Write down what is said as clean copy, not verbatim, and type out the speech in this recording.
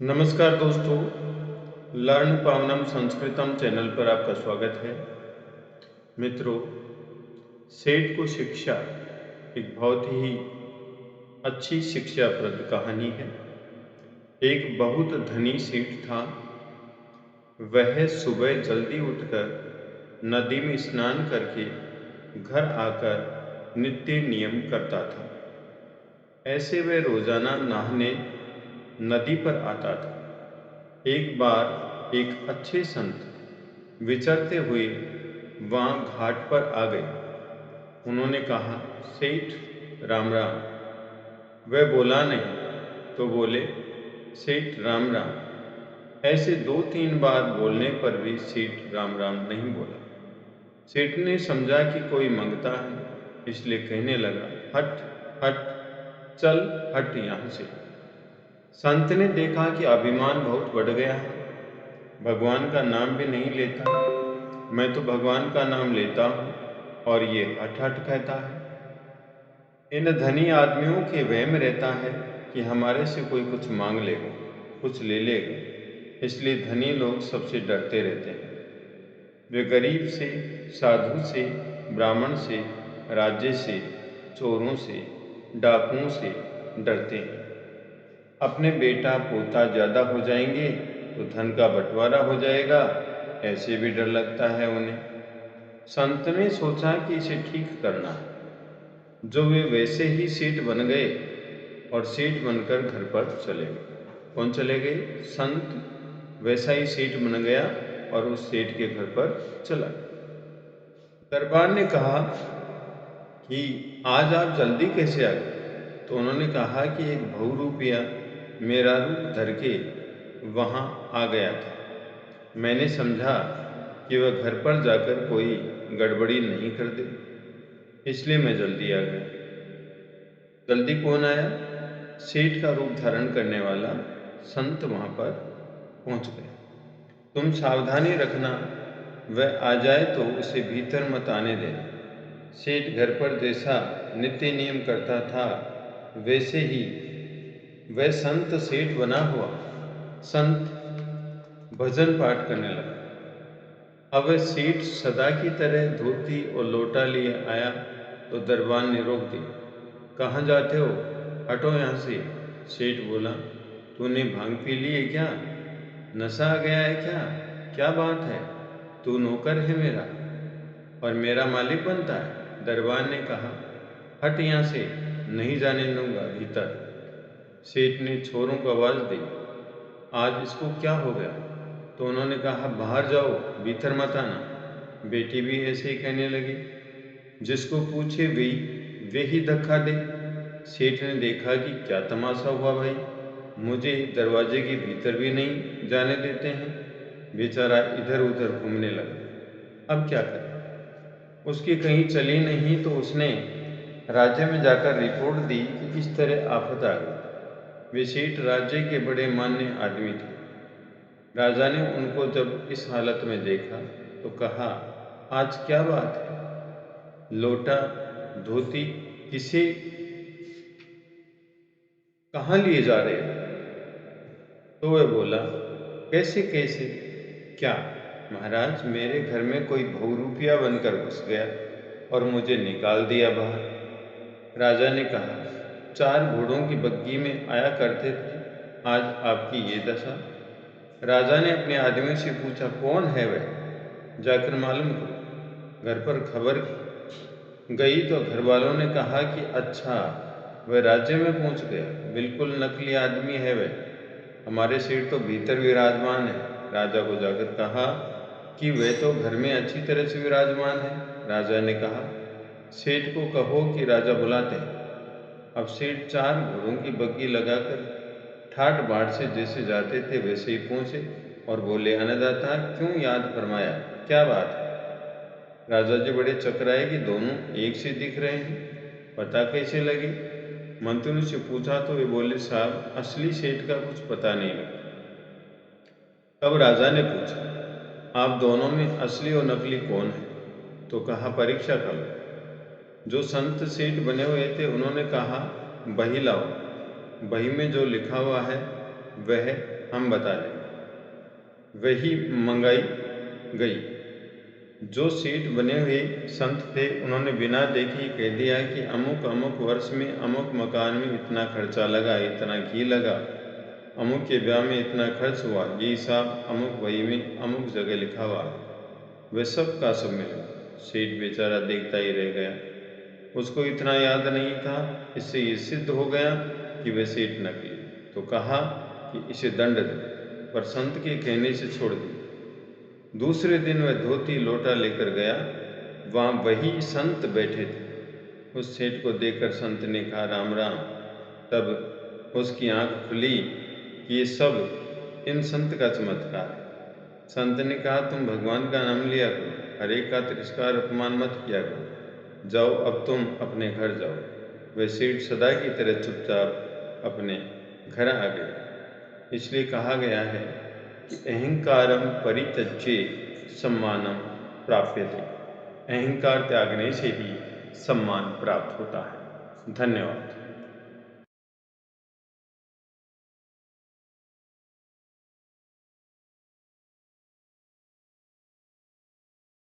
नमस्कार दोस्तों, learn पावनम संस्कृतम channel पर आपका स्वागत है। मित्रों, सेठ को शिक्षा एक बहुत ही अच्छी शिक्षाप्रद कहानी है। एक बहुत धनी सेठ था। वह सुबह जल्दी उठकर नदी में स्नान करके घर आकर नित्य नियम करता था। ऐसे वह रोजाना नहाने नदी पर आता था। एक बार एक अच्छे संत विचरते हुए वहां घाट पर आ गए। उन्होंने कहा, सेठ राम राम। वह बोला नहीं तो बोले, सेठ राम राम। ऐसे दो तीन बार बोलने पर भी सेठ राम राम नहीं बोला। सेठ ने समझा कि कोई मंगता है, इसलिए कहने लगा, हट हट, चल हट यहाँ से। संत ने देखा कि अभिमान बहुत बढ़ गया है, भगवान का नाम भी नहीं लेता। मैं तो भगवान का नाम लेता हूँ और ये हट हट कहता है। इन धनी आदमियों के वहम रहता है कि हमारे से कोई कुछ मांग लेगा, कुछ ले लेगा, इसलिए धनी लोग सबसे डरते रहते हैं। वे गरीब से, साधु से, ब्राह्मण से, राज्य से, चोरों से, डाकुओं से डरते हैं। अपने बेटा पोता ज्यादा हो जाएंगे तो धन का बंटवारा हो जाएगा, ऐसे भी डर लगता है उन्हें। संत ने सोचा कि इसे ठीक करना है। जो वे वैसे ही सेठ बन गए और सेठ बनकर घर पर चले गए। कौन चले गए? संत वैसा ही सेठ बन गया और उस सेठ के घर पर चला गया। दरबार ने कहा कि आज आप जल्दी कैसे आ गए? तो उन्होंने कहा कि एक बहुरूपिया मेरा रूप धर के वहां आ गया था। मैंने समझा कि वह घर पर जाकर कोई गड़बड़ी नहीं कर दे, इसलिए मैं जल्दी आ गया। जल्दी कौन आया? सेठ का रूप धारण करने वाला संत वहां पर पहुंच गया। तुम सावधानी रखना, वह आ जाए तो उसे भीतर मत आने देना। सेठ घर पर जैसा नित्य नियम करता था, वैसे ही वह संत सेठ बना हुआ संत भजन पाठ करने लगा। अब वह सेठ सदा की तरह धोती और लोटा लिए आया तो दरबान ने रोक दिया। कहाँ जाते हो? हटो यहाँ से। सेठ बोला, तूने भांग पी ली है क्या? नशा आ गया है क्या? क्या बात है? तू नौकर है मेरा और मेरा मालिक बनता है। दरबान ने कहा, हट यहाँ से, नहीं जाने दूंगा भीतर। सेठ ने छोरों को आवाज दी, आज इसको क्या हो गया? तो उन्होंने कहा, बाहर जाओ, भीतर मत आना। बेटी भी ऐसे ही कहने लगी, जिसको पूछे वे ही धक्का दे। सेठ ने देखा कि क्या तमाशा हुआ भाई, मुझे दरवाजे के भीतर भी नहीं जाने देते हैं। बेचारा इधर उधर घूमने लगा। अब क्या करे? उसकी कहीं चली नहीं तो उसने राज्य में जाकर रिपोर्ट दी कि इस तरह आफत आ गई। वे सेठ राज्य के बड़े मान्य आदमी थे। राजा ने उनको जब इस हालत में देखा तो कहा, आज क्या बात है? लोटा धोती किसे कहाँ लिए जा रहे हो? तो वह बोला, कैसे कैसे? क्या महाराज, मेरे घर में कोई बहुरूपिया बनकर घुस गया और मुझे निकाल दिया बाहर। राजा ने कहा, चार घोड़ों की बग्गी में आया करते थे, आज आपकी ये दशा। राजा ने अपने आदमियों से पूछा, कौन है वह? जाकर मालूम करो। घर पर खबर गई तो घर वालों ने कहा कि अच्छा, वह राज्य में पहुंच गया, बिल्कुल नकली आदमी है वह। हमारे सेठ तो भीतर विराजमान है। राजा को जाकर कहा कि वे तो घर में अच्छी तरह से विराजमान है। राजा ने कहा, सेठ को कहो कि राजा बुलाते हैं। अब सेठ चार घोड़ों की बग्गी लगाकर ठाट बाट से जैसे जाते थे वैसे ही पहुंचे और बोले, अन्नदाता क्यों याद फरमाया, क्या बात है? राजा जी बड़े चकराए कि दोनों एक से दिख रहे हैं, पता कैसे लगे? मंत्रियों से पूछा तो वे बोले, साहब असली सेठ का कुछ पता नहीं लगता। तब राजा ने पूछा, आप दोनों में असली और नकली कौन है? तो कहा, परीक्षा कर लो। जो संत सेठ बने हुए थे उन्होंने कहा, बही लाओ। बही में जो लिखा हुआ है वह हम बता देंगे। वही मंगाई गई। जो सेठ बने हुए संत थे उन्होंने बिना देखे ही कह दिया कि अमुक अमुक वर्ष में अमुक मकान में इतना खर्चा लगा, इतना घी लगा, अमुक के ब्याह में इतना खर्च हुआ, ये हिसाब अमुक बही में अमुक जगह लिखा हुआ है। वह सब का सब मिल गया। सेठ बेचारा देखता ही रह गया। उसको इतना याद नहीं था। इससे ये सिद्ध हो गया कि वह सेठ नकली। तो कहा कि इसे दंड दो, पर संत के कहने से छोड़ दिया। दूसरे दिन वह धोती लोटा लेकर गया। वहां वही संत बैठे थे। उस सेठ को देखकर संत ने कहा, राम राम। तब उसकी आंख खुली कि ये सब इन संत का चमत्कार है। संत ने कहा, तुम भगवान का नाम लिया करो, हर एक का तिरस्कार अपमान मत किया करो। जाओ, अब तुम अपने घर जाओ। वह सेठ सदा की तरह चुपचाप अपने घर आ गया। इसलिए कहा गया है कि अहंकारम परित्यज्य सम्मानम प्राप्यते। अहंकार त्यागने से ही सम्मान प्राप्त होता है। धन्यवाद।